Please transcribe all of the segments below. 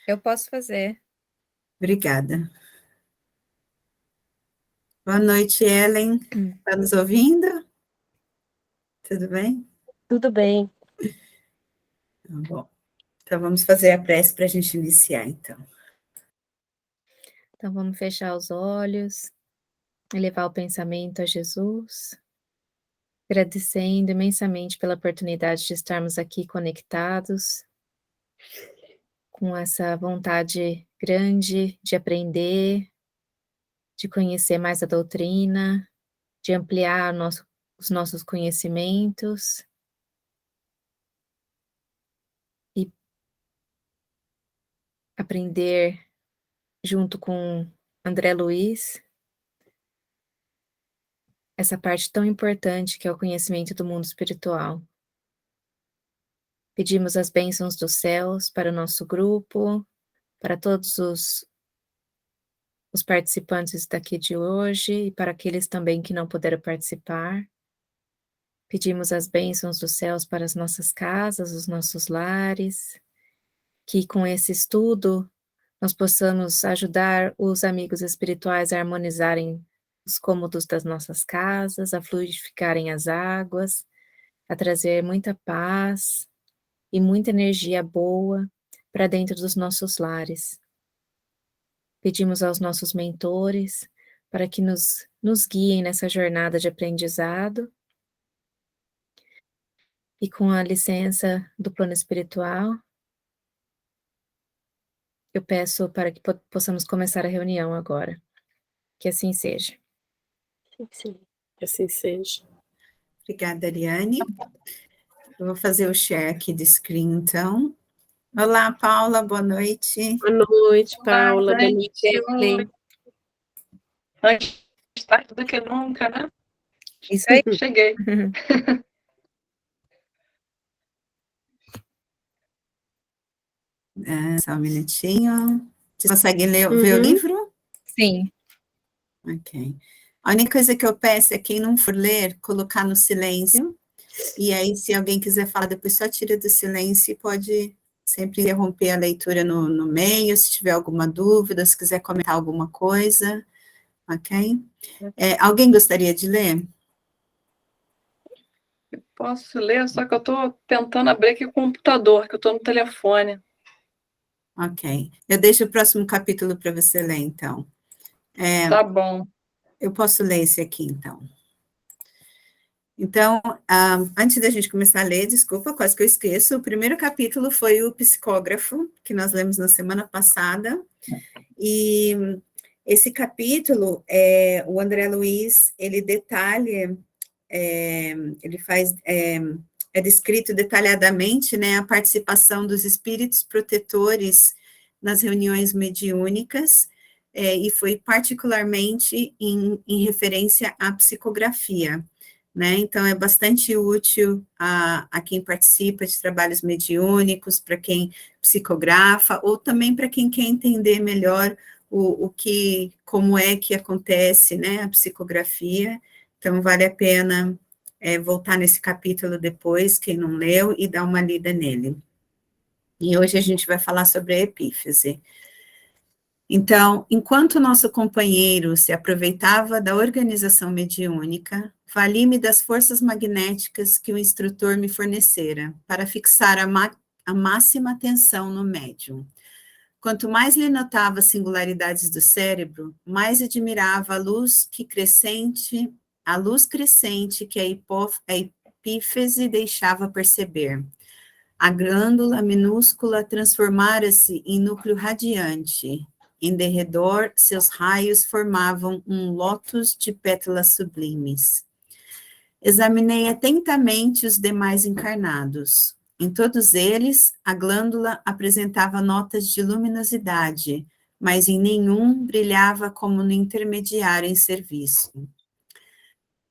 Eu posso fazer. Obrigada. Boa noite, Ellen. Está nos ouvindo? Tudo bem? Tudo bem. Tá bom. Então, vamos fazer a prece para a gente iniciar, então. Então, vamos fechar os olhos, elevar o pensamento a Jesus, agradecendo imensamente pela oportunidade de estarmos aqui conectados, com essa vontade grande de aprender, de conhecer mais a doutrina, de ampliar os nossos conhecimentos e aprender junto com André Luiz essa parte tão importante que é o conhecimento do mundo espiritual. Pedimos as bênçãos dos céus para o nosso grupo, para todos os participantes daqui de hoje e para aqueles também que não puderam participar. Pedimos as bênçãos dos céus para as nossas casas, os nossos lares, que com esse estudo nós possamos ajudar os amigos espirituais a harmonizarem os cômodos das nossas casas, a fluidificarem as águas, a trazer muita paz e muita energia boa para dentro dos nossos lares. Pedimos aos nossos mentores para que nos guiem nessa jornada de aprendizado e com a licença do plano espiritual, eu peço para que possamos começar a reunião agora. Que assim seja. Sim, assim seja. Obrigada, Ariane. Eu vou fazer o share aqui de screen, então. Olá, Paula, boa noite. Boa noite, Paula. Boa noite, Ellen. Antes tarde do que nunca, né? Isso aí. Cheguei. Só um minutinho. Vocês conseguem ver o livro? Sim. Ok. A única coisa que eu peço é quem não for ler, colocar no silêncio. E aí, se alguém quiser falar depois, só tira do silêncio e pode sempre interromper a leitura no meio, se tiver alguma dúvida, se quiser comentar alguma coisa, ok? Alguém gostaria de ler? Eu posso ler, só que eu estou tentando abrir aqui o computador, que eu estou no telefone. Ok. Eu deixo o próximo capítulo para você ler, então. Tá bom. Eu posso ler esse aqui, então. Então, antes da gente começar a ler, desculpa, quase que eu esqueço, o primeiro capítulo foi o psicógrafo, que nós lemos na semana passada, e esse capítulo, o André Luiz, ele detalha, ele faz, é descrito detalhadamente, né, a participação dos espíritos protetores nas reuniões mediúnicas, e foi particularmente em referência à psicografia, né? Então, é bastante útil a quem participa de trabalhos mediúnicos, para quem psicografa, ou também para quem quer entender melhor como é que acontece, né, a psicografia. Então, vale a pena voltar nesse capítulo depois, quem não leu, e dar uma lida nele. E hoje a gente vai falar sobre a epífise. Então, enquanto nosso companheiro se aproveitava da organização mediúnica, vali-me das forças magnéticas que o instrutor me fornecera, para fixar a máxima atenção no médium. Quanto mais lhe notava as singularidades do cérebro, mais admirava a luz crescente que a epífise deixava perceber. A glândula minúscula transformara-se em núcleo radiante. Em derredor, seus raios formavam um lótus de pétalas sublimes. Examinei atentamente os demais encarnados. Em todos eles, a glândula apresentava notas de luminosidade, mas em nenhum brilhava como no intermediário em serviço.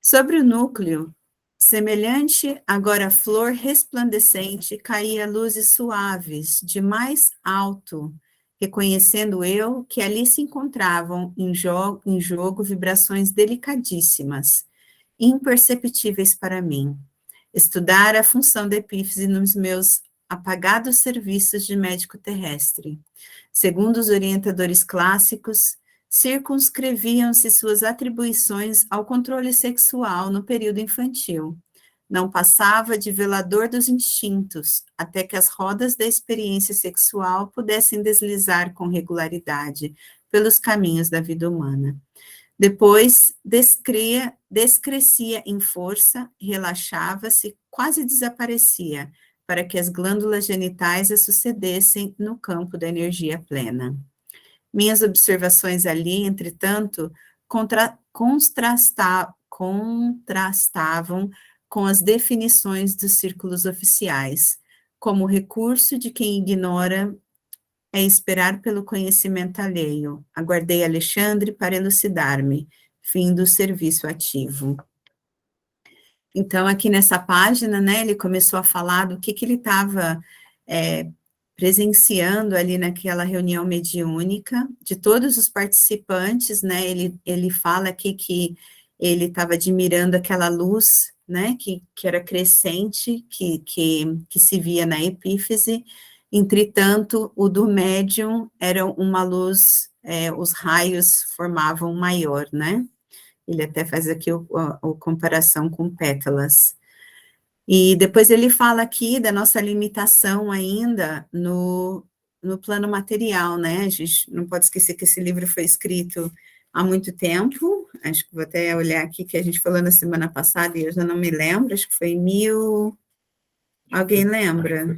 Sobre o núcleo, semelhante agora a flor resplandecente, caía luzes suaves, de mais alto, reconhecendo eu que ali se encontravam em jogo vibrações delicadíssimas, imperceptíveis para mim. Estudar a função da epífise nos meus apagados serviços de médico terrestre. Segundo os orientadores clássicos, circunscreviam-se suas atribuições ao controle sexual no período infantil. Não passava de velador dos instintos, até que as rodas da experiência sexual pudessem deslizar com regularidade pelos caminhos da vida humana. Depois, descrescia em força, relaxava-se, quase desaparecia, para que as glândulas genitais a sucedessem no campo da energia plena. Minhas observações ali, entretanto, contrastavam com as definições dos círculos oficiais, como recurso de quem ignora é esperar pelo conhecimento alheio. Aguardei Alexandre para elucidar-me. Fim do serviço ativo. Então, aqui nessa página, né, ele começou a falar do que ele estava presenciando ali naquela reunião mediúnica, de todos os participantes, né, ele fala aqui que ele estava admirando aquela luz, né, que era crescente, que se via na epífise. Entretanto, o do médium era uma luz, os raios formavam maior, né? Ele até faz aqui a comparação com pétalas. E depois ele fala aqui da nossa limitação ainda no plano material, né? A gente não pode esquecer que esse livro foi escrito há muito tempo, acho que vou até olhar aqui que a gente falou na semana passada e eu já não me lembro, acho que foi Alguém lembra?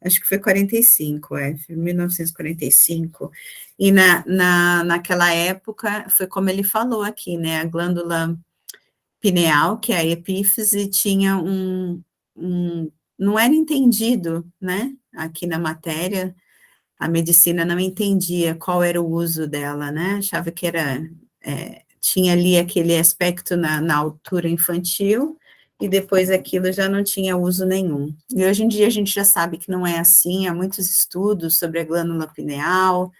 Acho que foi 45. Acho que foi 45, 1945, e naquela época, foi como ele falou aqui, né, a glândula pineal, que é a epífise, tinha não era entendido, né, aqui na matéria, a medicina não entendia qual era o uso dela, né, achava que tinha ali aquele aspecto na altura infantil, e depois aquilo já não tinha uso nenhum. E hoje em dia a gente já sabe que não é assim, há muitos estudos sobre a glândula pineal,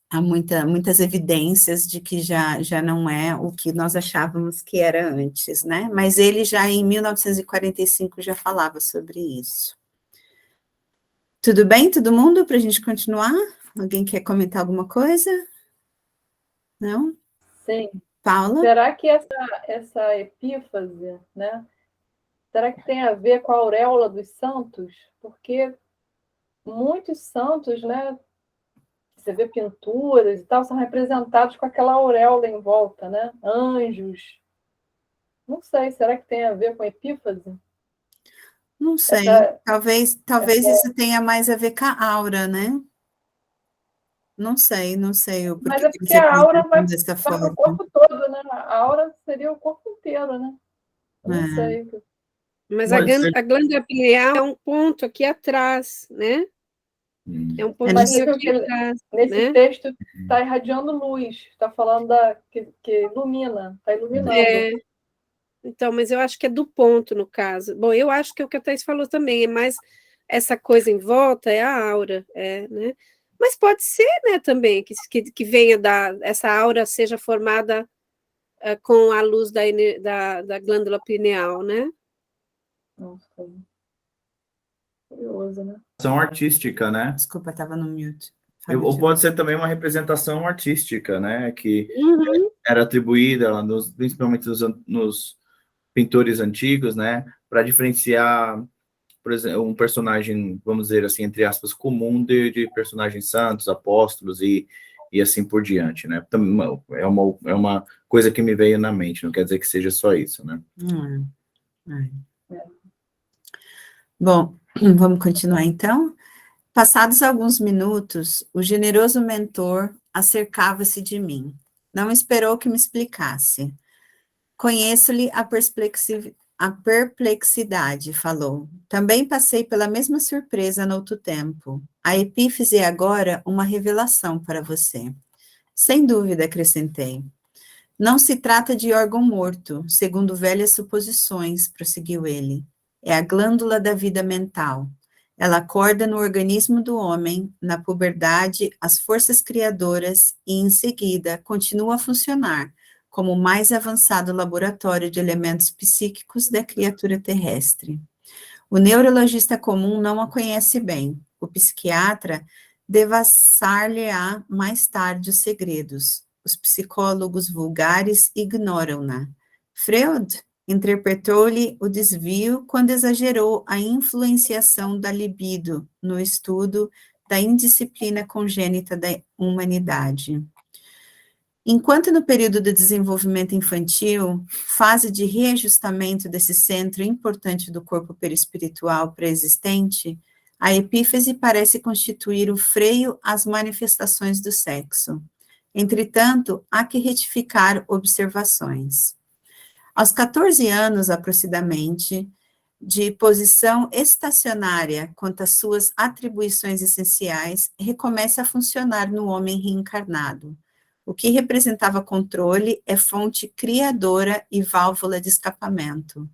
há muitas evidências de que já não é o que nós achávamos que era antes, né? Mas ele já em 1945 já falava sobre isso. Tudo bem, todo mundo, para a gente continuar? Alguém quer comentar alguma coisa? Não? Sim. Paula? Será que essa epífase, né? Será que tem a ver com a auréola dos santos? Porque muitos santos, né? Você vê pinturas e tal, são representados com aquela auréola em volta, né? Anjos. Não sei, será que tem a ver com a epífase? Não sei, talvez isso tenha mais a ver com a aura, né? Não sei o Mas porquê é que porque eles a aura representam vai dessa para forma. o corpo todo, né? A aura seria o corpo inteiro, né? Eu não sei. Mas Mas a glândula pineal é um ponto aqui atrás, né? É um Mas pontinho aqui atrás, nesse né? texto está irradiando luz, está falando que ilumina, está iluminando. Então, mas eu acho que é do ponto, no caso. Bom, eu acho que é o que a Thais falou também, é mais essa coisa em volta, é a aura, né? Mas pode ser, né, também, que venha essa aura seja formada com a luz da glândula pineal, né? Nossa, curioso, né? São artística, né? Desculpa, estava no mute. Ou pode ser também uma representação artística, né? Que Uhum. era atribuída, principalmente nos pintores antigos, né? Para diferenciar, por exemplo, um personagem, vamos dizer assim, entre aspas, comum de personagens santos, apóstolos e assim por diante, né? É uma coisa que me veio na mente, não quer dizer que seja só isso, né? Bom, vamos continuar então? Passados alguns minutos, o generoso mentor acercava-se de mim. Não esperou que me explicasse. Conheço-lhe a perplexidade, falou. Também passei pela mesma surpresa no outro tempo. A epífise é agora uma revelação para você. Sem dúvida, acrescentei. Não se trata de órgão morto, segundo velhas suposições, prosseguiu ele. É a glândula da vida mental. Ela acorda no organismo do homem, na puberdade, as forças criadoras e, em seguida, continua a funcionar como o mais avançado laboratório de elementos psíquicos da criatura terrestre. O neurologista comum não a conhece bem. O psiquiatra devassar-lhe-á mais tarde os segredos. Os psicólogos vulgares ignoram-na. Freud interpretou-lhe o desvio quando exagerou a influenciação da libido no estudo da indisciplina congênita da humanidade. Enquanto no período do desenvolvimento infantil, fase de reajustamento desse centro importante do corpo perispiritual pré-existente, a epífise parece constituir o freio às manifestações do sexo. Entretanto, há que retificar observações. Aos 14 anos, aproximadamente, de posição estacionária quanto às suas atribuições essenciais, recomeça a funcionar no homem reencarnado. O que representava controle é fonte criadora e válvula de escapamento.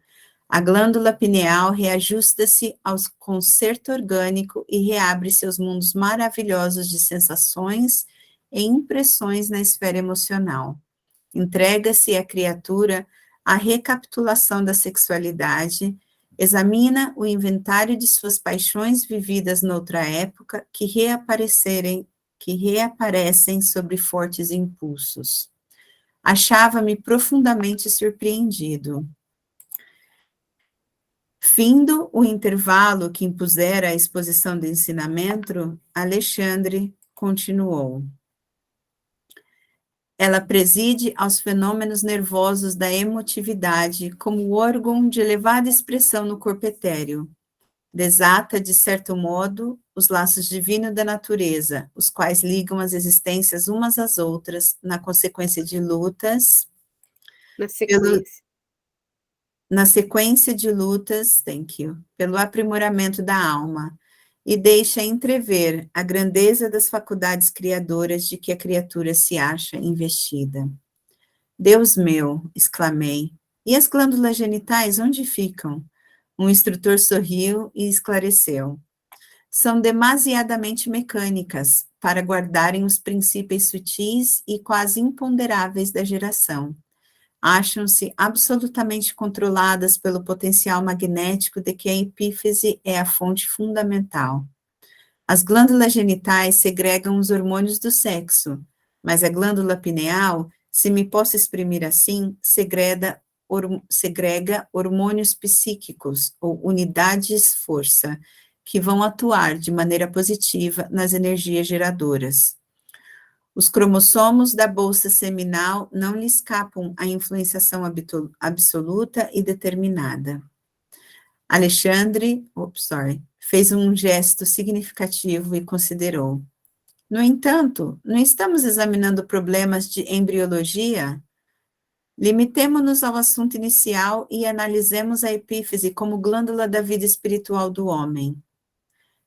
A glândula pineal reajusta-se ao concerto orgânico e reabre seus mundos maravilhosos de sensações e impressões na esfera emocional. Entrega-se à criatura a recapitulação da sexualidade, examina o inventário de suas paixões vividas noutra época que reaparecem sobre fortes impulsos. Achava-me profundamente surpreendido. Findo o intervalo que impusera a exposição do ensinamento, Alexandre continuou. Ela preside aos fenômenos nervosos da emotividade como órgão de elevada expressão no corpo etéreo. Desata, de certo modo, os laços divinos da natureza, os quais ligam as existências umas às outras, na consequência de lutas. Na sequência de lutas, pelo aprimoramento da alma, e deixa entrever a grandeza das faculdades criadoras de que a criatura se acha investida. Deus meu, exclamei, e as glândulas genitais onde ficam? Um instrutor sorriu e esclareceu. São demasiadamente mecânicas para guardarem os princípios sutis e quase imponderáveis da geração. Acham-se absolutamente controladas pelo potencial magnético de que a epífise é a fonte fundamental. As glândulas genitais segregam os hormônios do sexo, mas a glândula pineal, se me posso exprimir assim, segrega hormônios psíquicos, ou unidades-força, que vão atuar de maneira positiva nas energias geradoras. Os cromossomos da bolsa seminal não lhe escapam à influenciação absoluta e determinada. Alexandre, fez um gesto significativo e considerou. No entanto, não estamos examinando problemas de embriologia? Limitemo-nos ao assunto inicial e analisemos a epífise como glândula da vida espiritual do homem.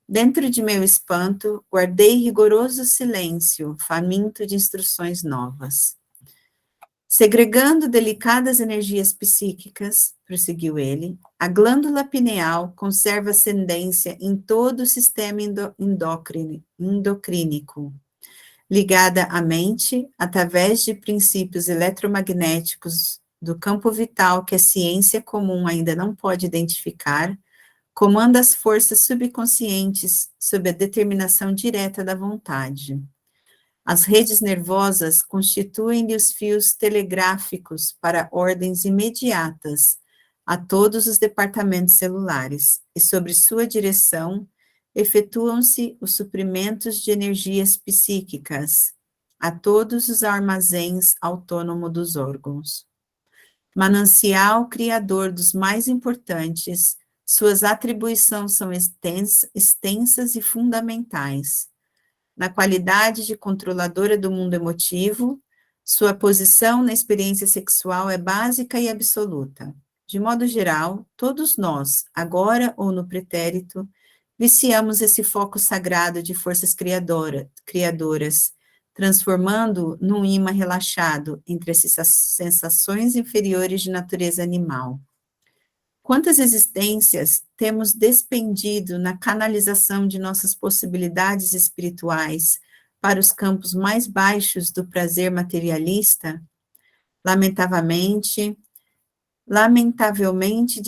Dentro de meu espanto, guardei rigoroso silêncio, faminto de instruções novas. Segregando delicadas energias psíquicas, prosseguiu ele, a glândula pineal conserva ascendência em todo o sistema endocrínico, ligada à mente através de princípios eletromagnéticos do campo vital que a ciência comum ainda não pode identificar, comanda as forças subconscientes sob a determinação direta da vontade. As redes nervosas constituem-lhe os fios telegráficos para ordens imediatas a todos os departamentos celulares, e sobre sua direção efetuam-se os suprimentos de energias psíquicas a todos os armazéns autônomos dos órgãos. Manancial criador dos mais importantes, suas atribuições são extensas e fundamentais. Na qualidade de controladora do mundo emotivo, sua posição na experiência sexual é básica e absoluta. De modo geral, todos nós, agora ou no pretérito, viciamos esse foco sagrado de forças criadoras, transformando-o num imã relaxado entre as sensações inferiores de natureza animal. Quantas existências temos despendido na canalização de nossas possibilidades espirituais para os campos mais baixos do prazer materialista? Lamentavelmente, lamentavelmente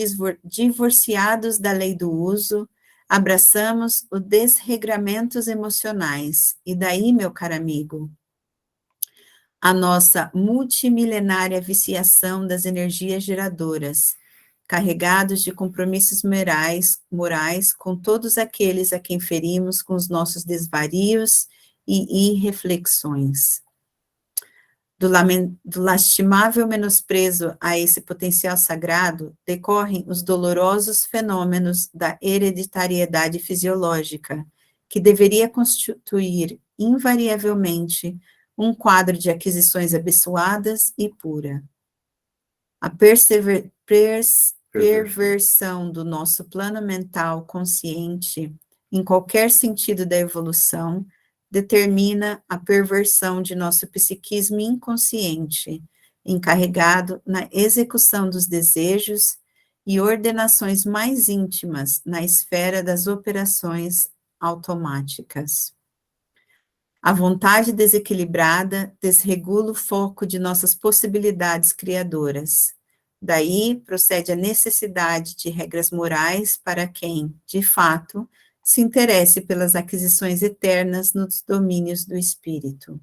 divorciados da lei do uso, abraçamos os desregramentos emocionais. E daí, meu caro amigo, a nossa multimilenária viciação das energias geradoras, carregados de compromissos morais com todos aqueles a quem ferimos com os nossos desvarios e irreflexões. Do lastimável menosprezo a esse potencial sagrado, decorrem os dolorosos fenômenos da hereditariedade fisiológica, que deveria constituir invariavelmente um quadro de aquisições abençoadas e pura. A perversão do nosso plano mental consciente, em qualquer sentido da evolução, determina a perversão de nosso psiquismo inconsciente, encarregado na execução dos desejos e ordenações mais íntimas na esfera das operações automáticas. A vontade desequilibrada desregula o foco de nossas possibilidades criadoras. Daí procede a necessidade de regras morais para quem, de fato, se interesse pelas aquisições eternas nos domínios do espírito.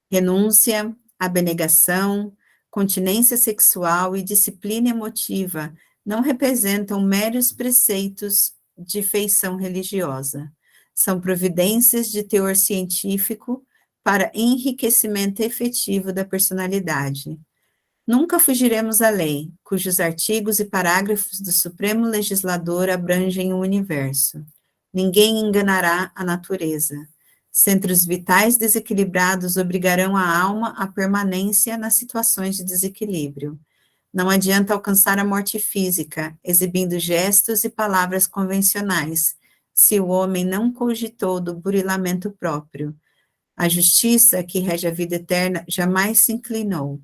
Renúncia, abnegação, continência sexual e disciplina emotiva não representam meros preceitos de feição religiosa. São providências de teor científico para enriquecimento efetivo da personalidade. Nunca fugiremos à lei, cujos artigos e parágrafos do Supremo Legislador abrangem o universo. Ninguém enganará a natureza. Centros vitais desequilibrados obrigarão a alma à permanência nas situações de desequilíbrio. Não adianta alcançar a morte física, exibindo gestos e palavras convencionais, se o homem não cogitou do burilamento próprio. A justiça que rege a vida eterna jamais se inclinou.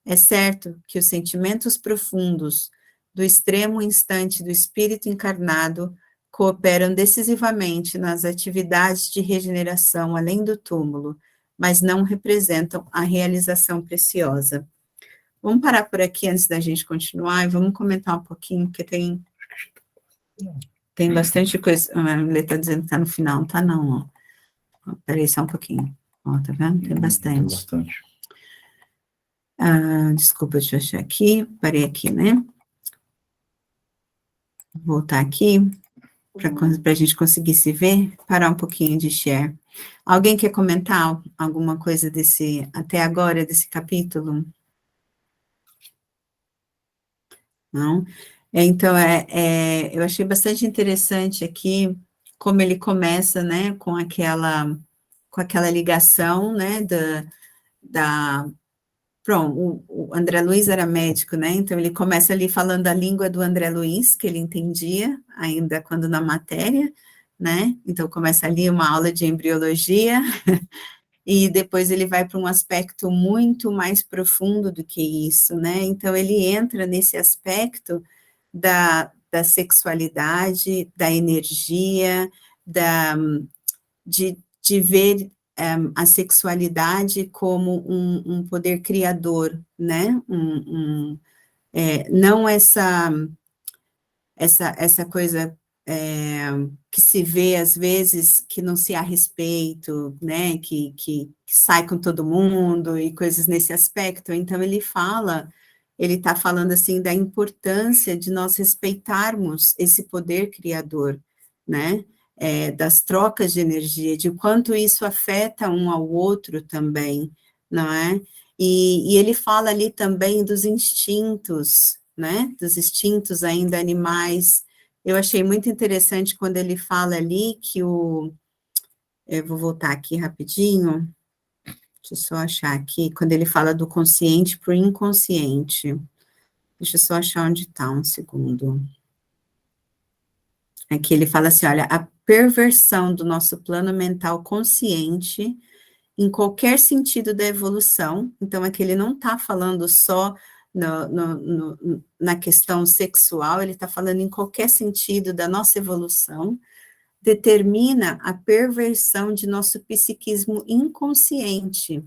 É certo que os sentimentos profundos do extremo instante do espírito encarnado cooperam decisivamente nas atividades de regeneração além do túmulo, mas não representam a realização preciosa. Vamos parar por aqui antes da gente continuar e vamos comentar um pouquinho, porque tem bastante coisa. A Lê está dizendo que está no final, não está não, ó. Peraí só um pouquinho. Ó, tá vendo? Tem bastante. Tem bastante. Desculpa, deixa eu achar aqui. Parei aqui, né? Vou voltar aqui para a gente conseguir se ver, parar um pouquinho de share. Alguém quer comentar alguma coisa até agora, desse capítulo? Não? Então, eu achei bastante interessante aqui, como ele começa, né, com aquela ligação, né, pronto, o André Luiz era médico, né, então ele começa ali falando a língua do André Luiz, que ele entendia, ainda quando na matéria, né, então começa ali uma aula de embriologia, e depois ele vai para um aspecto muito mais profundo do que isso, né, então ele entra nesse aspecto da sexualidade, da energia, de ver a sexualidade como um poder criador, né? Não essa coisa que se vê, às vezes, que não se há respeito, né? Que sai com todo mundo e coisas nesse aspecto. Então, ele está falando, assim, da importância de nós respeitarmos esse poder criador, né? Das trocas de energia, de quanto isso afeta um ao outro também, não é? E ele fala ali também dos instintos, né? Dos instintos ainda animais. Eu achei muito interessante quando ele fala ali que eu vou voltar aqui rapidinho, deixa eu só achar aqui, quando ele fala do consciente para o inconsciente. Deixa eu só achar onde está, um segundo. Aqui ele fala assim, olha, a perversão do nosso plano mental consciente, em qualquer sentido da evolução, então aqui ele não está falando só na questão sexual, ele está falando em qualquer sentido da nossa evolução, determina a perversão de nosso psiquismo inconsciente,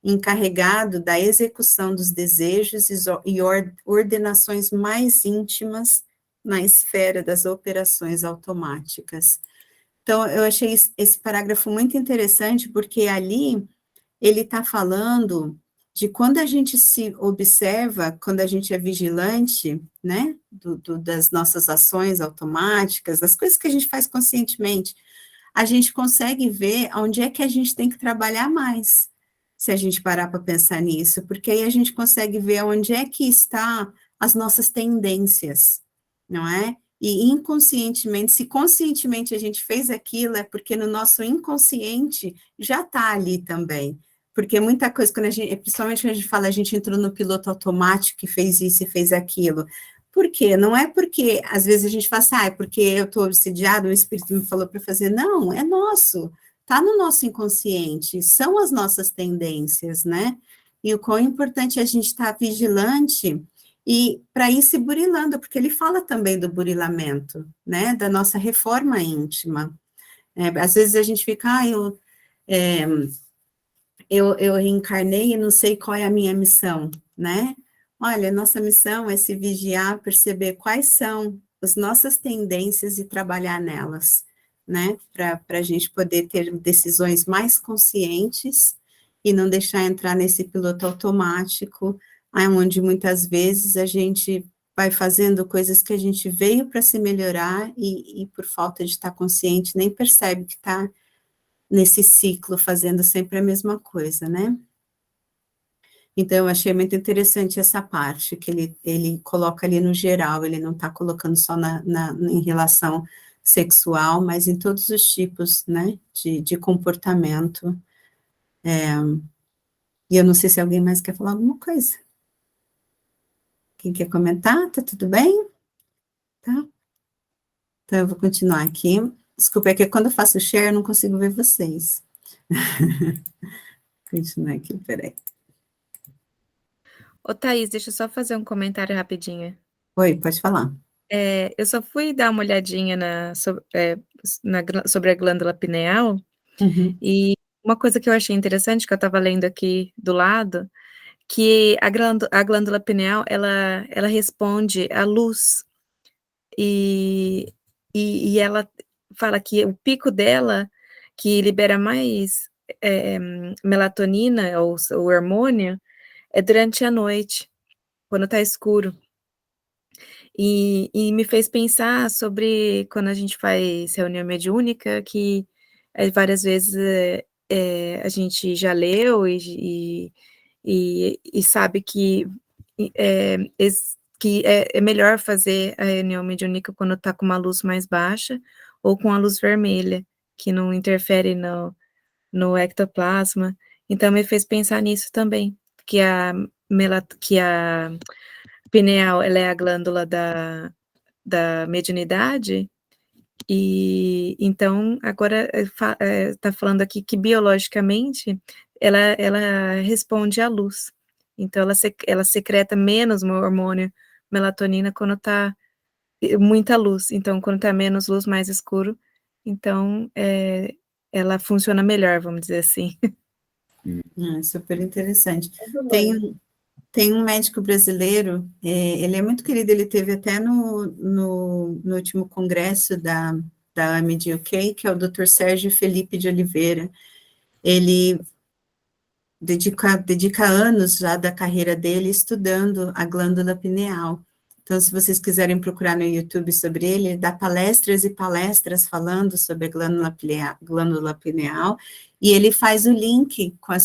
encarregado da execução dos desejos e ordenações mais íntimas na esfera das operações automáticas. Então, eu achei esse parágrafo muito interessante, porque ali ele está falando de quando a gente se observa, quando a gente é vigilante, né, das nossas ações automáticas, das coisas que a gente faz conscientemente, a gente consegue ver onde é que a gente tem que trabalhar mais, se a gente parar para pensar nisso, porque aí a gente consegue ver onde é que está as nossas tendências, não é? E inconscientemente, se conscientemente a gente fez aquilo, é porque no nosso inconsciente já está ali também. Porque muita coisa, quando a gente, principalmente quando a gente fala, a gente entrou no piloto automático e fez isso e fez aquilo. Por quê? Não é porque, às vezes a gente fala assim, é porque eu estou obsidiado, o Espírito me falou para fazer. Não, é nosso, está no nosso inconsciente, são as nossas tendências, né? E o quão importante é a gente estar vigilante e para ir se burilando, porque ele fala também do burilamento, né? Da nossa reforma íntima. Às vezes a gente fica, eu reencarnei e não sei qual é a minha missão, né? Olha, nossa missão é se vigiar, perceber quais são as nossas tendências e trabalhar nelas, né? Para a gente poder ter decisões mais conscientes e não deixar entrar nesse piloto automático, onde muitas vezes a gente vai fazendo coisas que a gente veio para se melhorar e por falta de estar consciente nem percebe que está nesse ciclo, fazendo sempre a mesma coisa, né? Então, eu achei muito interessante essa parte, que ele coloca ali no geral, ele não está colocando só em relação sexual, mas em todos os tipos, né, de comportamento. E eu não sei se alguém mais quer falar alguma coisa. Quem quer comentar? Tá tudo bem? Tá? Então, eu vou continuar aqui. Desculpa, é que quando eu faço share, eu não consigo ver vocês. Continuar aqui, peraí. Ô, Thaís, deixa eu só fazer um comentário rapidinho. Oi, pode falar. Eu só fui dar uma olhadinha sobre a glândula pineal, Uhum. e uma coisa que eu achei interessante, que eu estava lendo aqui do lado, que a glândula pineal, ela responde à luz, e ela fala que o pico dela, que libera mais melatonina, ou o hormônio, é durante a noite, quando está escuro. E me fez pensar sobre quando a gente faz reunião mediúnica, que várias vezes a gente já leu e sabe que é melhor fazer a reunião mediúnica quando está com uma luz mais baixa ou com a luz vermelha, que não interfere no ectoplasma. Então, me fez pensar nisso também, que a pineal, ela é a glândula da mediunidade, e então agora está falando aqui que biologicamente ela responde à luz, então ela secreta menos hormônio melatonina quando está muita luz, então quando está menos luz, mais escuro, então ela funciona melhor, vamos dizer assim. Super interessante. Muito bem. Tem um médico brasileiro, ele é muito querido, ele teve até no último congresso da AMD UK, que é o Dr. Sérgio Felipe de Oliveira. Ele dedica anos já da carreira dele estudando a glândula pineal. Então, se vocês quiserem procurar no YouTube sobre ele dá palestras e palestras falando sobre a glândula pineal, e ele faz o link com a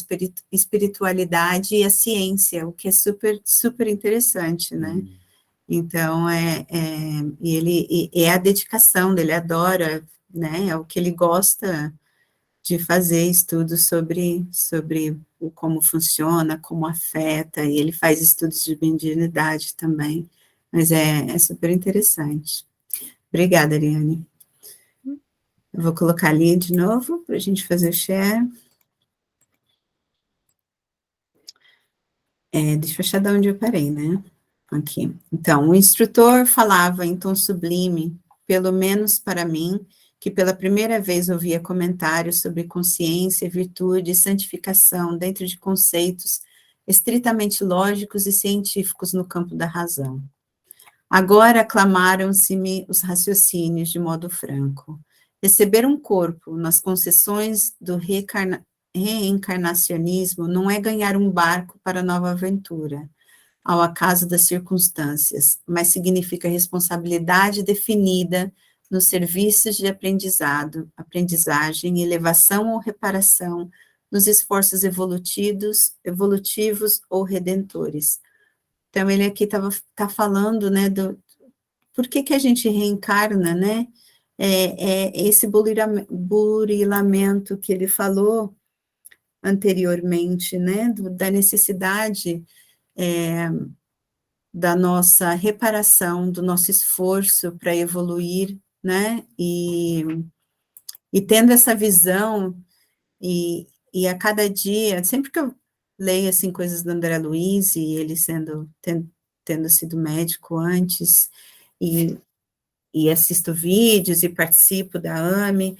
espiritualidade e a ciência, o que é super, super interessante, né? Então, e é a dedicação dele, adora, né? É o que ele gosta de fazer estudos sobre como funciona, como afeta, e ele faz estudos de mediunidade também, mas é super interessante. Obrigada, Ariane. Eu vou colocar ali de novo, para a gente fazer o share. Deixa eu achar de onde eu parei, né? Aqui. Então, o instrutor falava em tom sublime, pelo menos para mim, que pela primeira vez ouvia comentários sobre consciência, virtude e santificação dentro de conceitos estritamente lógicos e científicos no campo da razão. Agora aclamaram-se-me os raciocínios de modo franco. Receber um corpo nas concessões do reencarnacionismo não é ganhar um barco para nova aventura, ao acaso das circunstâncias, mas significa responsabilidade definida nos serviços de aprendizagem, elevação ou reparação, nos esforços evolutivos ou redentores. Então, ele aqui tá falando, né, por que a gente reencarna, né? Esse burilamento que ele falou anteriormente, né, da necessidade da nossa reparação, do nosso esforço para evoluir, né, e tendo essa visão, e a cada dia, sempre que eu leio, assim, coisas do André Luiz, e ele tendo sido médico antes, e assisto vídeos e participo da AME,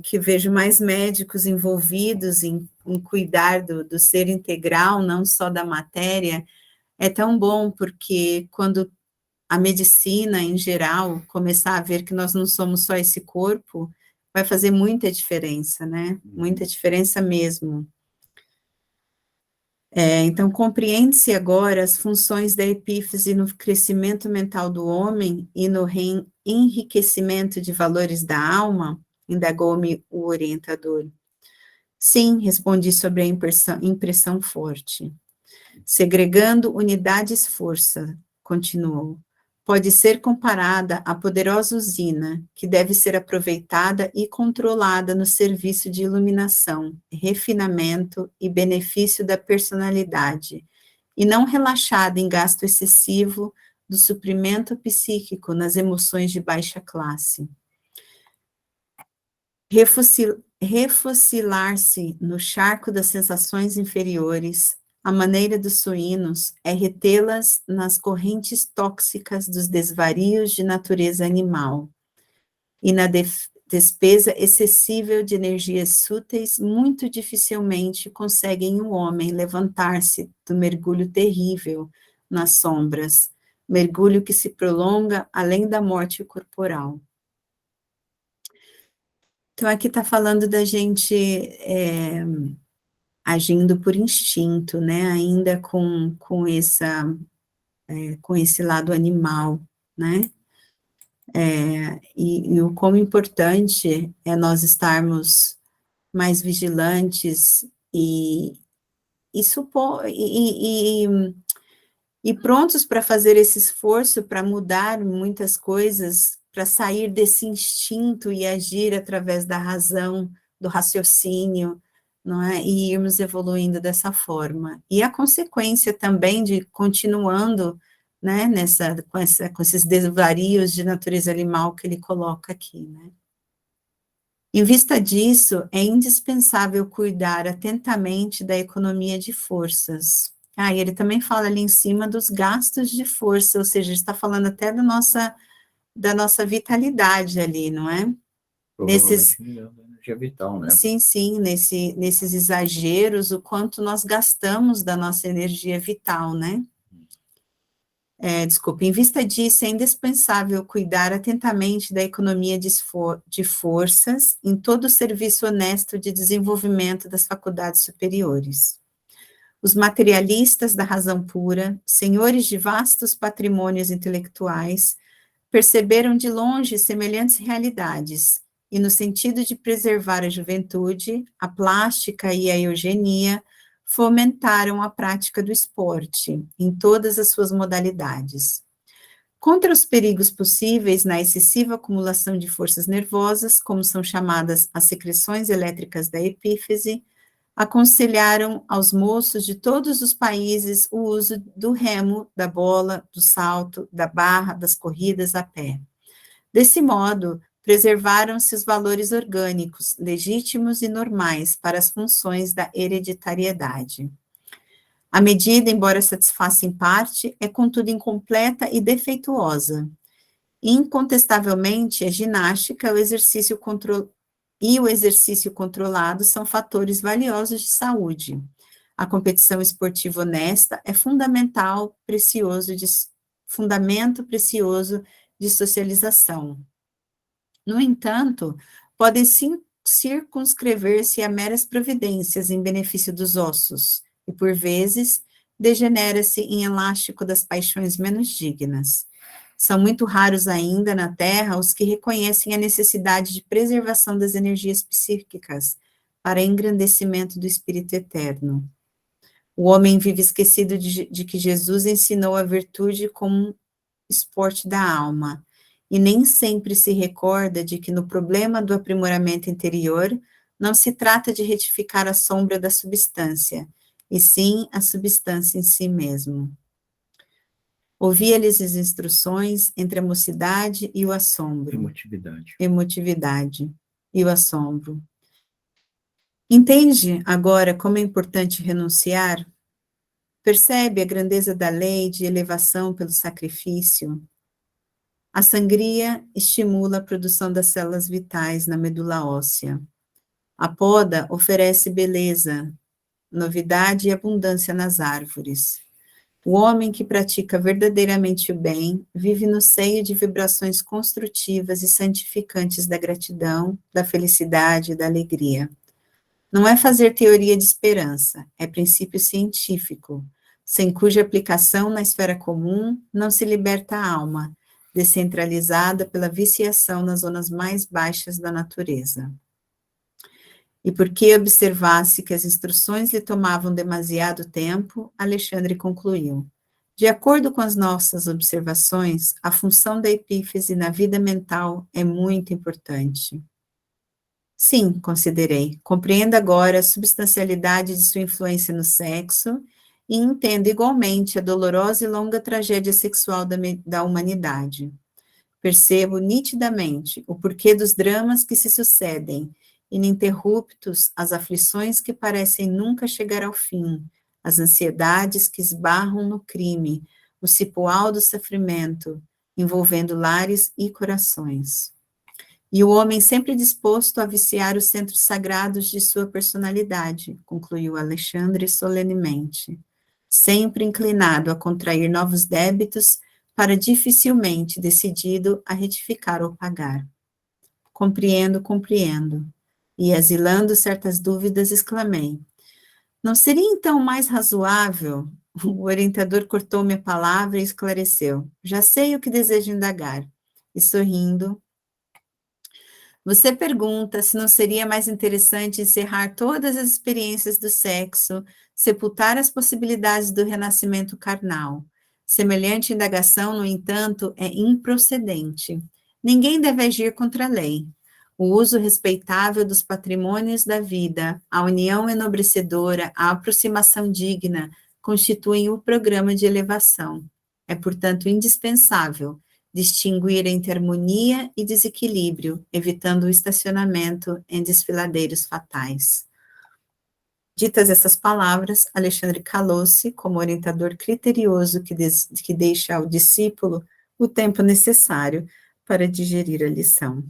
que vejo mais médicos envolvidos em cuidar do ser integral, não só da matéria, é tão bom, porque quando a medicina, em geral, começar a ver que nós não somos só esse corpo, vai fazer muita diferença, né? Muita diferença mesmo. Então, compreende-se agora as funções da epífise no crescimento mental do homem e no enriquecimento de valores da alma? Indagou-me o orientador. Sim, respondi sobre a impressão forte. Segregando unidades-força, continuou, pode ser comparada à poderosa usina, que deve ser aproveitada e controlada no serviço de iluminação, refinamento e benefício da personalidade, e não relaxada em gasto excessivo do suprimento psíquico nas emoções de baixa classe. Refocilar-se no charco das sensações inferiores, a maneira dos suínos é retê-las nas correntes tóxicas dos desvarios de natureza animal, e na despesa excessiva de energias súteis, muito dificilmente conseguem o homem levantar-se do mergulho terrível nas sombras, mergulho que se prolonga além da morte corporal. Então, aqui está falando da gente agindo por instinto, né, ainda com esse lado animal, né, e o quão importante é nós estarmos mais vigilantes e prontos para fazer esse esforço para mudar muitas coisas, para sair desse instinto e agir através da razão, do raciocínio, não é? E irmos evoluindo dessa forma. E a consequência também de continuando, né, com esses desvarios de natureza animal que ele coloca aqui, né? Em vista disso, é indispensável cuidar atentamente da economia de forças. E ele também fala ali em cima dos gastos de força, ou seja, está falando até da nossa vitalidade ali, não é? Energia vital, né? Sim, nesses exageros, o quanto nós gastamos da nossa energia vital, né? Em vista disso, é indispensável cuidar atentamente da economia de forças em todo o serviço honesto de desenvolvimento das faculdades superiores. Os materialistas da razão pura, senhores de vastos patrimônios intelectuais, perceberam de longe semelhantes realidades, e no sentido de preservar a juventude, a plástica e a eugenia, fomentaram a prática do esporte, em todas as suas modalidades. Contra os perigos possíveis na excessiva acumulação de forças nervosas, como são chamadas as secreções elétricas da epífise, aconselharam aos moços de todos os países o uso do remo, da bola, do salto, da barra, das corridas a pé. Desse modo, preservaram-se os valores orgânicos, legítimos e normais para as funções da hereditariedade. A medida, embora satisfaça em parte, é contudo incompleta e defeituosa. Incontestavelmente, a ginástica e o exercício controlado são fatores valiosos de saúde. A competição esportiva honesta é fundamento precioso de socialização. No entanto, podem circunscrever-se a meras providências em benefício dos ossos, e, por vezes, degenera-se em elástico das paixões menos dignas. São muito raros ainda na Terra os que reconhecem a necessidade de preservação das energias psíquicas para engrandecimento do espírito eterno. O homem vive esquecido de que Jesus ensinou a virtude como esporte da alma, e nem sempre se recorda de que no problema do aprimoramento interior não se trata de retificar a sombra da substância, e sim a substância em si mesmo. Ouvia-lhes as instruções entre a mocidade e o assombro. Emotividade e o assombro. Entende agora como é importante renunciar? Percebe a grandeza da lei de elevação pelo sacrifício? A sangria estimula a produção das células vitais na medula óssea. A poda oferece beleza, novidade e abundância nas árvores. O homem que pratica verdadeiramente o bem vive no seio de vibrações construtivas e santificantes da gratidão, da felicidade e da alegria. Não é fazer teoria de esperança, é princípio científico, sem cuja aplicação na esfera comum não se liberta a alma, descentralizada pela viciação nas zonas mais baixas da natureza. E porque observasse que as instruções lhe tomavam demasiado tempo, Alexandre concluiu: de acordo com as nossas observações, a função da epífise na vida mental é muito importante. Sim, considerei, compreendo agora a substancialidade de sua influência no sexo e entendo igualmente a dolorosa e longa tragédia sexual da humanidade. Percebo nitidamente o porquê dos dramas que se sucedem, ininterruptos, as aflições que parecem nunca chegar ao fim, as ansiedades que esbarram no crime, o cipoal do sofrimento, envolvendo lares e corações. E o homem sempre disposto a viciar os centros sagrados de sua personalidade, concluiu Alexandre solenemente, sempre inclinado a contrair novos débitos, para dificilmente decidido a retificar ou pagar. Compreendo. E, exilando certas dúvidas, exclamei: não seria então mais razoável? O orientador cortou-me a palavra e esclareceu: já sei o que deseja indagar. E sorrindo, você pergunta se não seria mais interessante encerrar todas as experiências do sexo, sepultar as possibilidades do renascimento carnal. Semelhante indagação, no entanto, é improcedente. Ninguém deve agir contra a lei. O uso respeitável dos patrimônios da vida, a união enobrecedora, a aproximação digna, constituem o programa de elevação. É, portanto, indispensável distinguir entre harmonia e desequilíbrio, evitando o estacionamento em desfiladeiros fatais. Ditas essas palavras, Alexandre calou-se como orientador criterioso que deixa ao discípulo o tempo necessário para digerir a lição.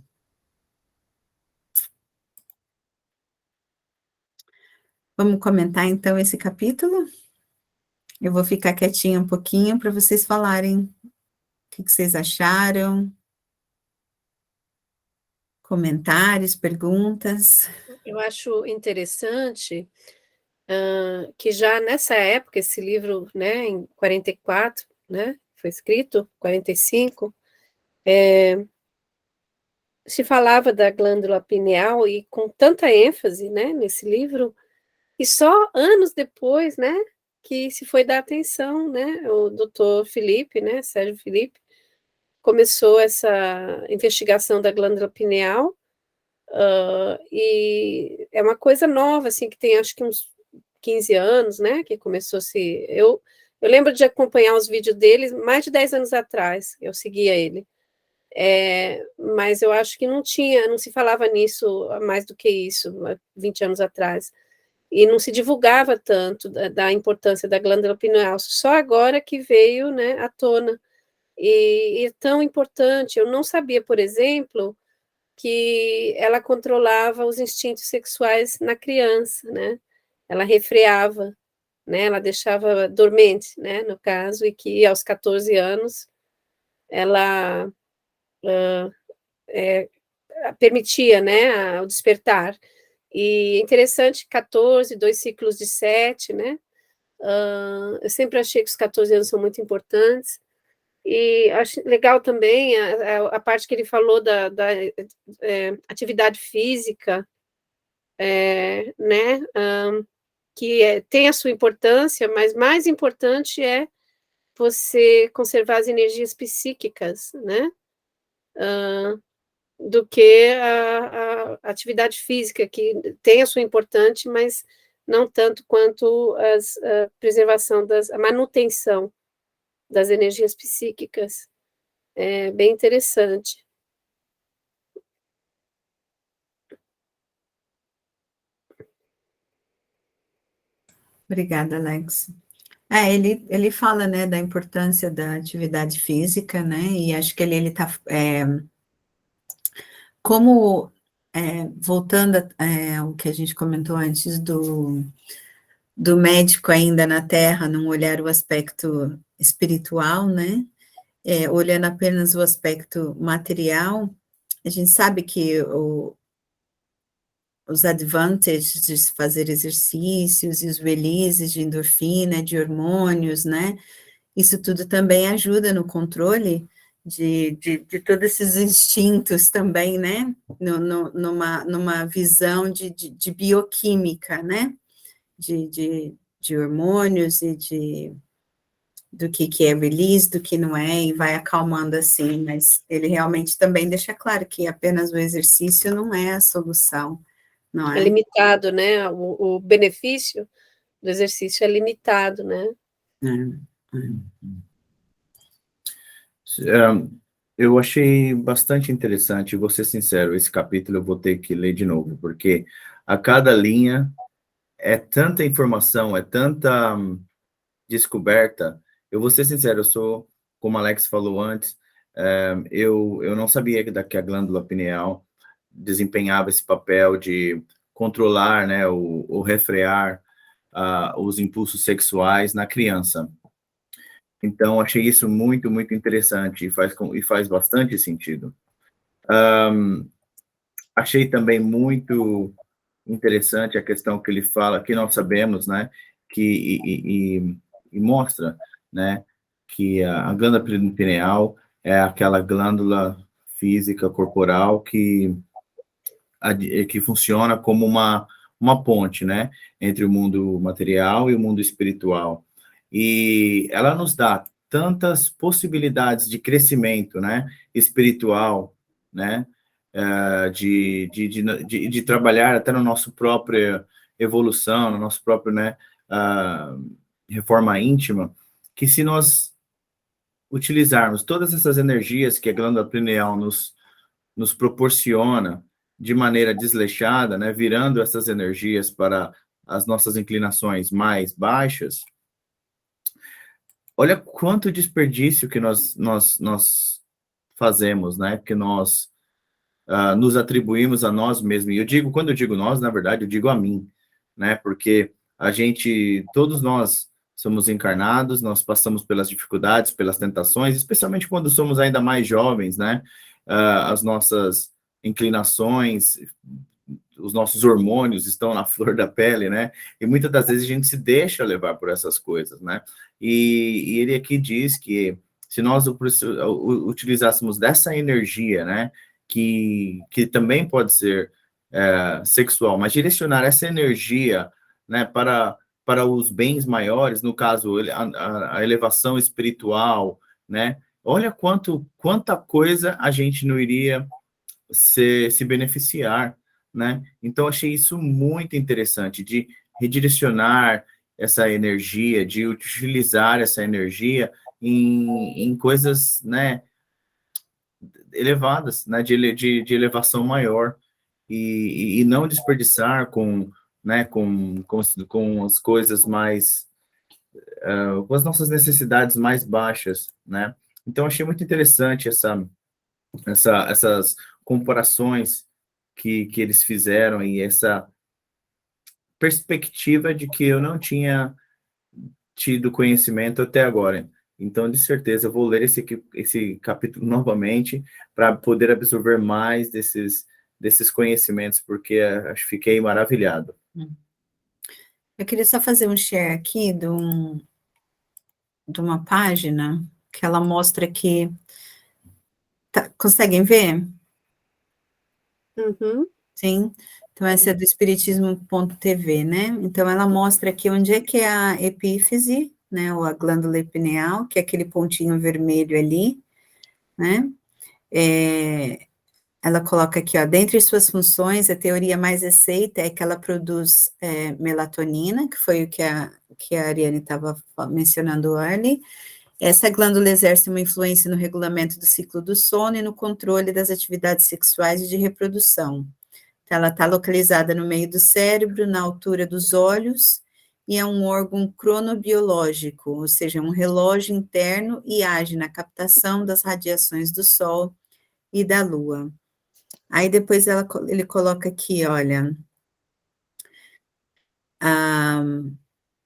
Vamos comentar, então, esse capítulo? Eu vou ficar quietinha um pouquinho para vocês falarem o que vocês acharam. Comentários, perguntas. Eu acho interessante que já nessa época, esse livro, né, em 44, né, foi escrito, 45, se falava da glândula pineal e com tanta ênfase, né, nesse livro, e só anos depois, né, que se foi dar atenção, né, o doutor Felipe, né, Sérgio Felipe, começou essa investigação da glândula pineal, e é uma coisa nova, assim, que tem acho que uns 15 anos, né, que começou a se... Eu lembro de acompanhar os vídeos deles mais de 10 anos atrás, eu seguia ele. Mas eu acho que não se falava nisso mais do que isso, 20 anos atrás. E não se divulgava tanto da importância da glândula pineal, só agora que veio, né, à tona. E é tão importante. Eu não sabia, por exemplo, que ela controlava os instintos sexuais na criança, né? Ela refreava, né? Ela deixava dormente, né? No caso, e que aos 14 anos ela permitia, né? O despertar. E é interessante, 14, 2 ciclos de 7, né? Eu sempre achei que os 14 anos são muito importantes. E acho legal também a parte que ele falou da atividade física, né? Que tem a sua importância, mas mais importante é você conservar as energias psíquicas, né? Do que a atividade física, que tem a sua importância, mas não tanto quanto a preservação a manutenção das energias psíquicas. É bem interessante. Obrigada, Alex. Ele fala, né, da importância da atividade física, né, e acho que ele está, como, voltando ao que a gente comentou antes do médico ainda na Terra, não olhar o aspecto espiritual, né, olhando apenas o aspecto material, a gente sabe que os advantages de se fazer exercícios e os releases de endorfina, de hormônios, né, isso tudo também ajuda no controle de todos esses instintos também, né, numa visão de bioquímica, né, de hormônios e do que é release, do que não é, e vai acalmando assim, mas ele realmente também deixa claro que apenas o exercício não é a solução, não É é? limitado, né? O benefício do exercício é limitado, né? Eu achei bastante interessante, vou ser sincero, esse capítulo eu vou ter que ler de novo, porque a cada linha é tanta informação, é tanta descoberta. Eu vou ser sincero, eu sou, como a Alex falou antes, eu não sabia que a glândula pineal desempenhava esse papel de controlar, né, ou refrear os impulsos sexuais na criança. Então, achei isso muito, muito interessante e faz bastante sentido. Achei também muito interessante a questão que ele fala, que nós sabemos, né, e mostra, né, que a glândula pineal é aquela glândula física corporal que funciona como uma ponte, né, entre o mundo material e o mundo espiritual. E ela nos dá tantas possibilidades de crescimento, né, espiritual, né, de trabalhar até na nossa própria evolução, na nossa própria, né, reforma íntima, que se nós utilizarmos todas essas energias que a glândula pineal nos proporciona de maneira desleixada, né, virando essas energias para as nossas inclinações mais baixas, olha quanto desperdício que nós fazemos, né, que nós nos atribuímos a nós mesmos. E quando eu digo nós, na verdade, eu digo a mim, né, porque todos nós somos encarnados, nós passamos pelas dificuldades, pelas tentações, especialmente quando somos ainda mais jovens, né, as nossas inclinações, os nossos hormônios estão na flor da pele, né? E muitas das vezes a gente se deixa levar por essas coisas, né? E ele aqui diz que se nós utilizássemos dessa energia, né? Que também pode ser sexual, mas direcionar essa energia, né? Para os bens maiores, no caso, a elevação espiritual, né? Olha quanta coisa a gente não iria se beneficiar, né? Então, achei isso muito interessante, de redirecionar essa energia, de utilizar essa energia em coisas, né, elevadas, né, de elevação maior, e não desperdiçar né, com as coisas mais, com as nossas necessidades mais baixas, né? Então, achei muito interessante essas comparações que eles fizeram e essa perspectiva de que eu não tinha tido conhecimento até agora. Então, de certeza, eu vou ler esse capítulo novamente para poder absorver mais desses conhecimentos, porque fiquei maravilhado. Eu queria só fazer um share aqui de uma página que ela mostra que... conseguem ver? Uhum. Sim. Então, essa é do espiritismo.tv, né? Então, ela mostra aqui onde é que é a epífise, né, ou a glândula pineal, que é aquele pontinho vermelho ali, né? Ela coloca aqui, ó, dentre suas funções, a teoria mais aceita é que ela produz melatonina, que foi o que a Ariane estava mencionando ali. Essa glândula exerce uma influência no regulamento do ciclo do sono e no controle das atividades sexuais e de reprodução. Então, ela está localizada no meio do cérebro, na altura dos olhos, e é um órgão cronobiológico, ou seja, um relógio interno e age na captação das radiações do Sol e da Lua. Aí depois ele coloca aqui, olha,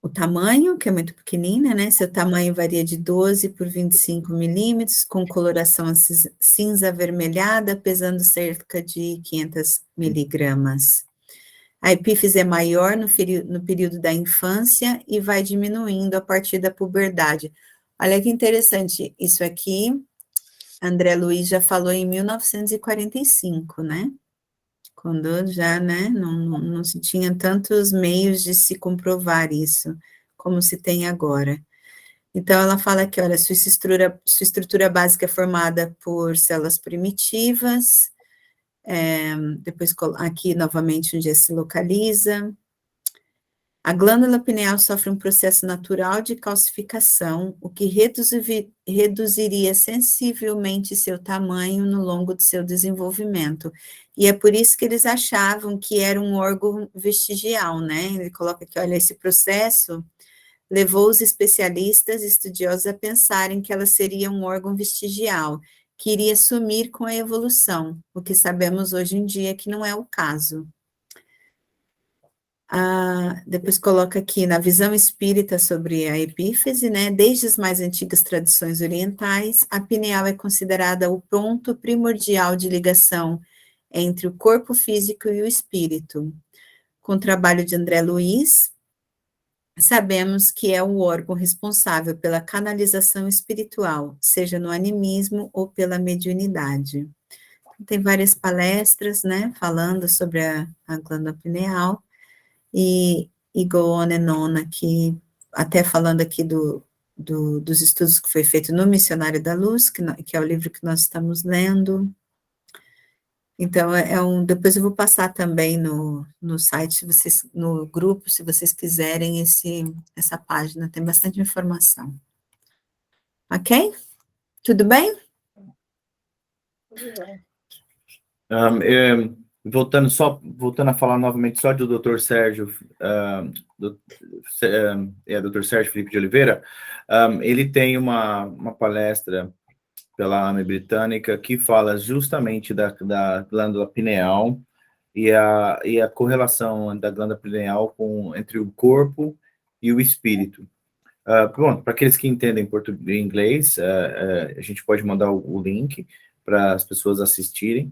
o tamanho, que é muito pequenina, né? Seu tamanho varia de 12 por 25 milímetros, com coloração cinza avermelhada, pesando cerca de 500 miligramas. A epífise é maior no período da infância e vai diminuindo a partir da puberdade. Olha que interessante, isso aqui, André Luiz já falou em 1945, né? Quando já, né, não se tinha tantos meios de se comprovar isso, como se tem agora. Então, ela fala que, olha, sua estrutura básica é formada por células primitivas, depois aqui, novamente, onde se localiza. A glândula pineal sofre um processo natural de calcificação, o que reduziria sensivelmente seu tamanho no longo do seu desenvolvimento. E é por isso que eles achavam que era um órgão vestigial, né? Ele coloca aqui, olha, esse processo levou os especialistas e estudiosos a pensarem que ela seria um órgão vestigial, que iria sumir com a evolução, o que sabemos hoje em dia que não é o caso. Depois coloca aqui na visão espírita sobre a epífise, né? Desde as mais antigas tradições orientais, a pineal é considerada o ponto primordial de ligação entre o corpo físico e o espírito. Com o trabalho de André Luiz, sabemos que é o órgão responsável pela canalização espiritual, seja no animismo ou pela mediunidade. Tem várias palestras, né, falando sobre a glândula pineal, e go on and on aqui, até falando aqui dos estudos que foi feito no Missionário da Luz, que é o livro que nós estamos lendo. Então, depois eu vou passar também no site, no grupo, se vocês quiserem, essa página, tem bastante informação. Ok? Tudo bem? Voltando a falar novamente só do Dr. Sérgio, Dr. Sérgio Felipe de Oliveira, ele tem uma palestra pela AME Britânica que fala justamente da glândula pineal e a correlação da glândula pineal entre o corpo e o espírito. Bom, para aqueles que entendem português e inglês, a gente pode mandar o link para as pessoas assistirem.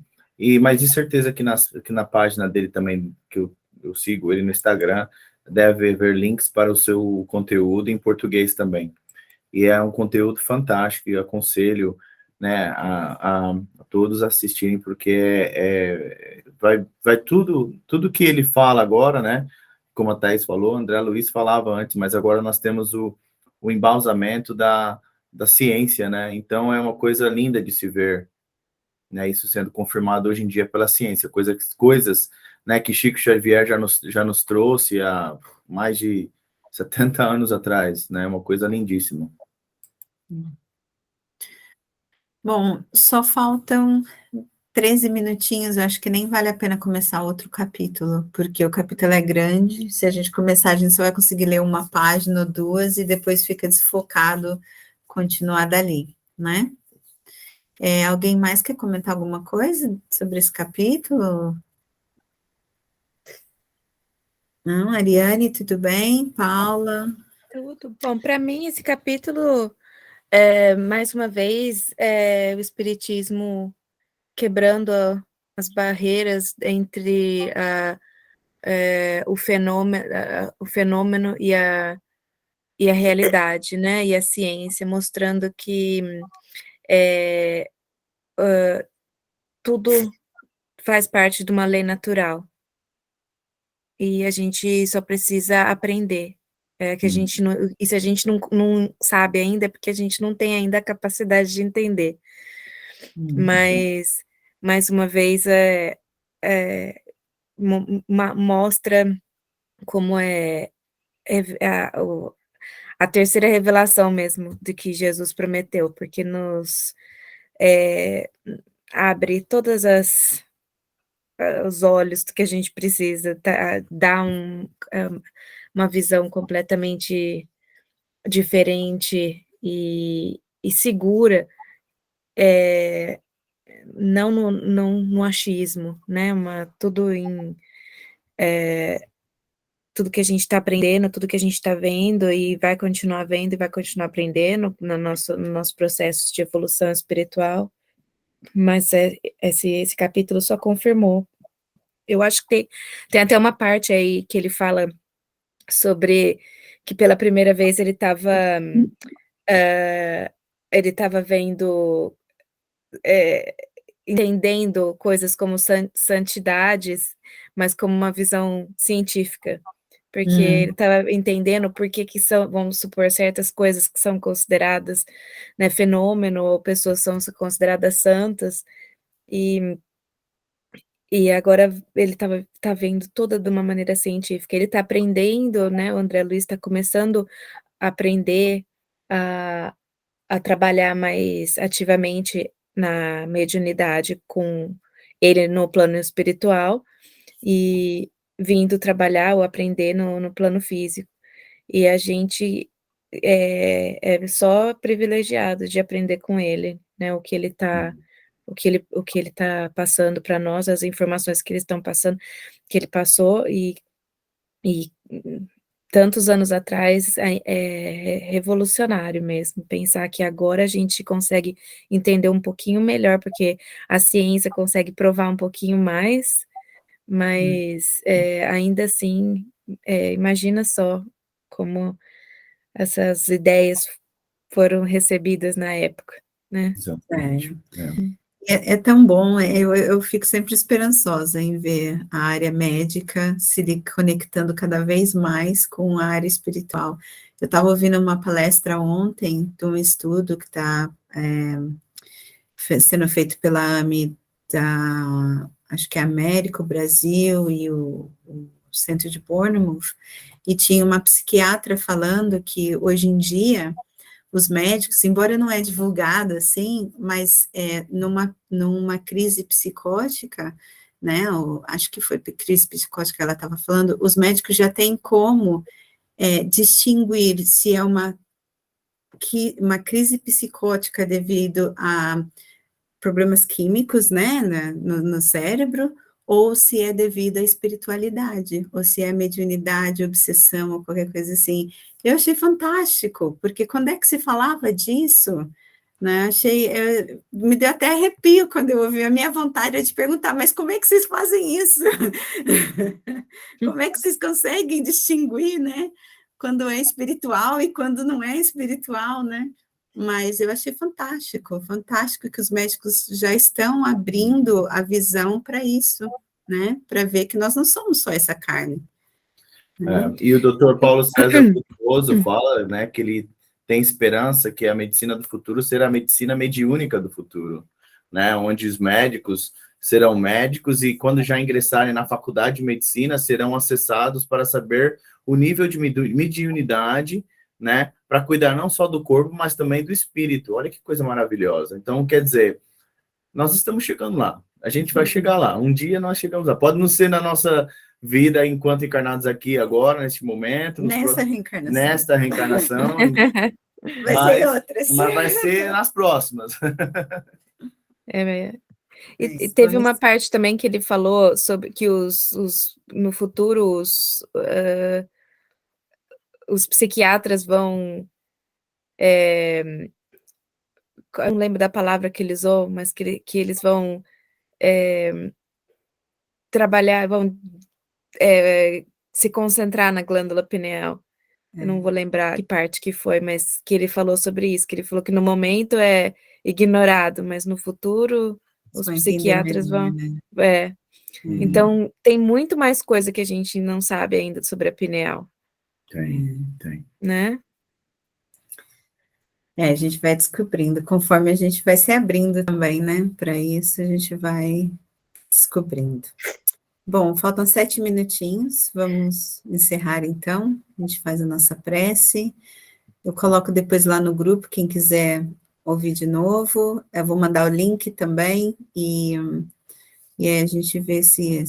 Mas de certeza que na página dele também, que eu sigo ele no Instagram, deve haver links para o seu conteúdo em português também. E é um conteúdo fantástico e aconselho, né, a todos assistirem, porque vai tudo que ele fala agora, né, como a Thaís falou, André Luiz falava antes, mas agora nós temos o embasamento da ciência, né, então é uma coisa linda de se ver, né, isso sendo confirmado hoje em dia pela ciência, coisas, né, que Chico Xavier já nos trouxe há mais de 70 anos atrás, né, uma coisa lindíssima. Bom, só faltam 13 minutinhos, eu acho que nem vale a pena começar outro capítulo, porque o capítulo é grande, se a gente começar, a gente só vai conseguir ler uma página ou duas, e depois fica desfocado continuar dali, né? Alguém mais quer comentar alguma coisa sobre esse capítulo? Não, Ariane, tudo bem? Paula? Tudo bom. Para mim, esse capítulo, mais uma vez, o Espiritismo quebrando as barreiras entre o fenômeno e a realidade, né? E a ciência, mostrando que tudo faz parte de uma lei natural. E a gente só precisa aprender. Que a gente não, e se a gente não sabe ainda, é porque a gente não tem ainda a capacidade de entender. Mas, mais uma vez, mostra como a terceira revelação mesmo de que Jesus prometeu, porque nos abre todas os olhos que a gente precisa, dá uma visão completamente diferente e segura, não no achismo, né? Tudo que a gente está aprendendo, tudo que a gente está vendo e vai continuar vendo e vai continuar aprendendo no nosso processo de evolução espiritual, mas esse capítulo só confirmou. Eu acho que tem até uma parte aí que ele fala sobre que pela primeira vez ele estava vendo, entendendo coisas como santidades, mas como uma visão científica, porque ele estava entendendo por que são, vamos supor, certas coisas que são consideradas, né, fenômeno, ou pessoas são consideradas santas, e agora ele tá vendo toda de uma maneira científica, ele está aprendendo, né, o André Luiz está começando a aprender a trabalhar mais ativamente na mediunidade com ele no plano espiritual, e vindo trabalhar ou aprender no plano físico. E a gente é só privilegiado de aprender com ele, né, o que ele tá passando para nós, as informações que eles estão passando, que ele passou, e tantos anos atrás, é revolucionário mesmo, pensar que agora a gente consegue entender um pouquinho melhor, porque a ciência consegue provar um pouquinho mais, mas ainda assim, imagina só como essas ideias foram recebidas na época, né? Exatamente. É tão bom, eu fico sempre esperançosa em ver a área médica se conectando cada vez mais com a área espiritual. Eu estava ouvindo uma palestra ontem de um estudo que está sendo feito pela AME, acho que é Américo, Brasil e o Centro de Bournemouth, e tinha uma psiquiatra falando que hoje em dia os médicos, embora não é divulgado assim, mas numa crise psicótica, né, acho que foi crise psicótica que ela estava falando, os médicos já têm como distinguir se é uma crise psicótica devido a problemas químicos, né, no cérebro, ou se é devido à espiritualidade, ou se é mediunidade, obsessão, ou qualquer coisa assim. Eu achei fantástico, porque quando é que se falava disso, né, me deu até arrepio quando eu ouvi. A minha vontade é de perguntar, mas como é que vocês fazem isso? Como é que vocês conseguem distinguir, né, quando é espiritual e quando não é espiritual, né? Mas eu achei fantástico que os médicos já estão abrindo a visão para isso, né? Para ver que nós não somos só essa carne. Né? E o Dr. Paulo César Frutuoso fala, né, que ele tem esperança que a medicina do futuro será a medicina mediúnica do futuro, né, onde os médicos serão médicos e quando já ingressarem na faculdade de medicina serão acessados para saber o nível de mediunidade, né, para cuidar não só do corpo, mas também do espírito. Olha que coisa maravilhosa. Então, quer dizer, nós estamos chegando lá. A gente vai chegar lá. Um dia nós chegamos lá. Pode não ser na nossa vida enquanto encarnados aqui agora, neste momento. Nesta reencarnação. Vai ser outras. Mas vai ser nas próximas. É, e Isso, teve uma parte também que ele falou sobre que no futuro os psiquiatras vão, eu não lembro da palavra que ele usou, mas que eles vão trabalhar, vão se concentrar na glândula pineal. Eu não vou lembrar que parte que foi, mas que ele falou sobre isso, que ele falou que no momento é ignorado, mas no futuro os vão entender psiquiatras melhor, vão. né? Então tem muito mais coisa que a gente não sabe ainda sobre a pineal, Tem. né? A gente vai descobrindo, conforme a gente vai se abrindo também, né? Para isso, a gente vai descobrindo. Bom, faltam 7 minutinhos, vamos encerrar então. A gente faz a nossa prece. Eu coloco depois lá no grupo, quem quiser ouvir de novo. Eu vou mandar o link também e aí a gente vê se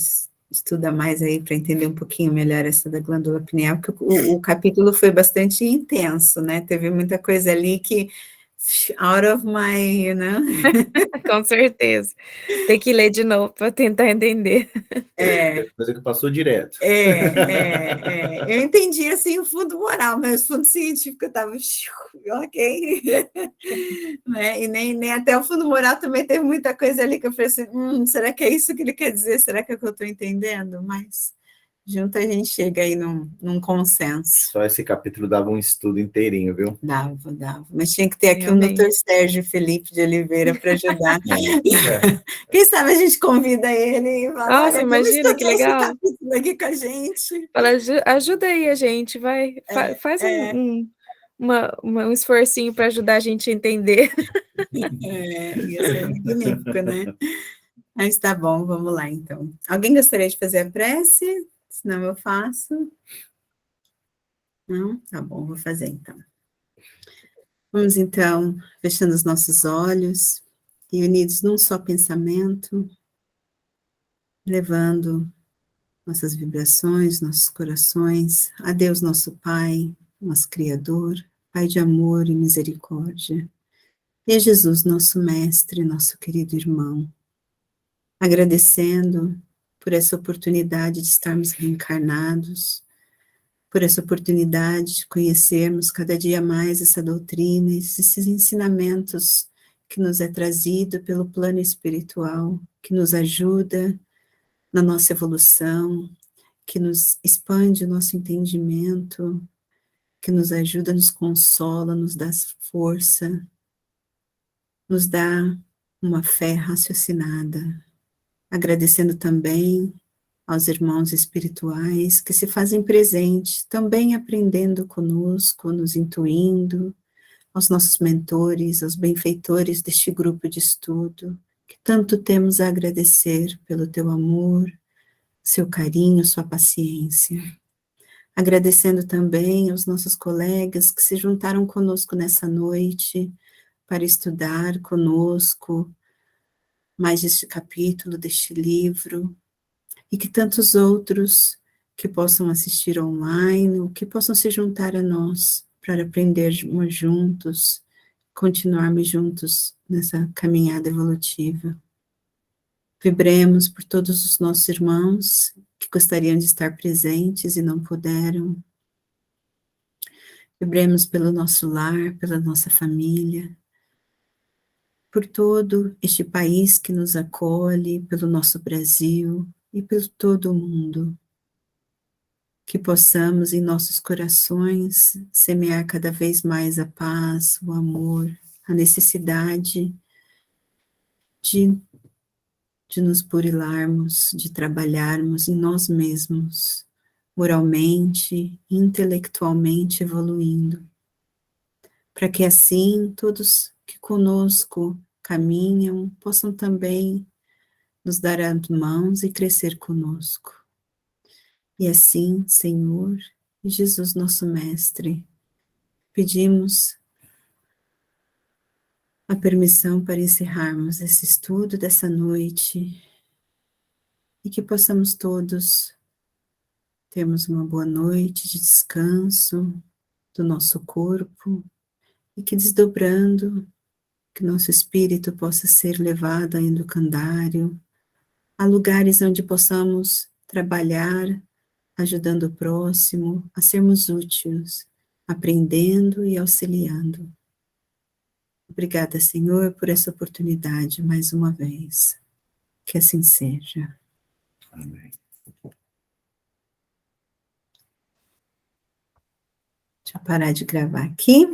estuda mais aí para entender um pouquinho melhor essa da glândula pineal, porque o capítulo foi bastante intenso, né? Teve muita coisa ali que out of my, né? Com certeza. Tem que ler de novo para tentar entender. Coisa que passou direto. Eu entendi, assim, o fundo moral, mas o fundo científico eu estava, ok, né? E nem até o fundo moral também teve muita coisa ali que eu falei assim, será que é isso que ele quer dizer? Será que é o que eu estou entendendo? Mas junto a gente chega aí num consenso. Só esse capítulo dava um estudo inteirinho, viu? Dava. Mas tinha que ter aqui o Realmente. Dr. Sérgio Felipe de Oliveira para ajudar. Quem sabe a gente convida ele e fala, Nossa, olha, vamos imagina que estudar esse legal. capítulo aqui com a gente. Fala, ajuda aí a gente, vai, faz um esforcinho para ajudar a gente a entender. Ia ser magnífico, né? Mas tá bom, vamos lá então. Alguém gostaria de fazer a prece? Senão eu faço. Não? Tá bom, vou fazer então. Vamos então, fechando os nossos olhos e unidos num só pensamento, levando nossas vibrações, nossos corações a Deus nosso Pai, nosso Criador, Pai de amor e misericórdia, e a Jesus nosso Mestre, nosso querido irmão, agradecendo por essa oportunidade de estarmos reencarnados, por essa oportunidade de conhecermos cada dia mais essa doutrina, esses ensinamentos que nos é trazido pelo plano espiritual, que nos ajuda na nossa evolução, que nos expande o nosso entendimento, que nos ajuda, nos consola, nos dá força, nos dá uma fé raciocinada, agradecendo também aos irmãos espirituais que se fazem presentes, também aprendendo conosco, nos intuindo, aos nossos mentores, aos benfeitores deste grupo de estudo, que tanto temos a agradecer pelo teu amor, seu carinho, sua paciência. Agradecendo também aos nossos colegas que se juntaram conosco nessa noite para estudar conosco mais este capítulo deste livro, e que tantos outros que possam assistir online, ou que possam se juntar a nós para aprendermos juntos, continuarmos juntos nessa caminhada evolutiva. Vibremos por todos os nossos irmãos que gostariam de estar presentes e não puderam. Vibremos pelo nosso lar, pela nossa família, por todo este país que nos acolhe, pelo nosso Brasil e por todo o mundo. Que possamos em nossos corações semear cada vez mais a paz, o amor, a necessidade de nos burilarmos, de trabalharmos em nós mesmos, moralmente, intelectualmente evoluindo, para que assim todos que conosco caminham possam também nos dar as mãos e crescer conosco. E assim, Senhor, Jesus nosso Mestre, pedimos a permissão para encerrarmos esse estudo dessa noite e que possamos todos termos uma boa noite de descanso do nosso corpo e que desdobrando que nosso espírito possa ser levado a educandário, a lugares onde possamos trabalhar, ajudando o próximo, a sermos úteis, aprendendo e auxiliando. Obrigada, Senhor, por essa oportunidade, mais uma vez. Que assim seja. Amém. Deixa eu parar de gravar aqui.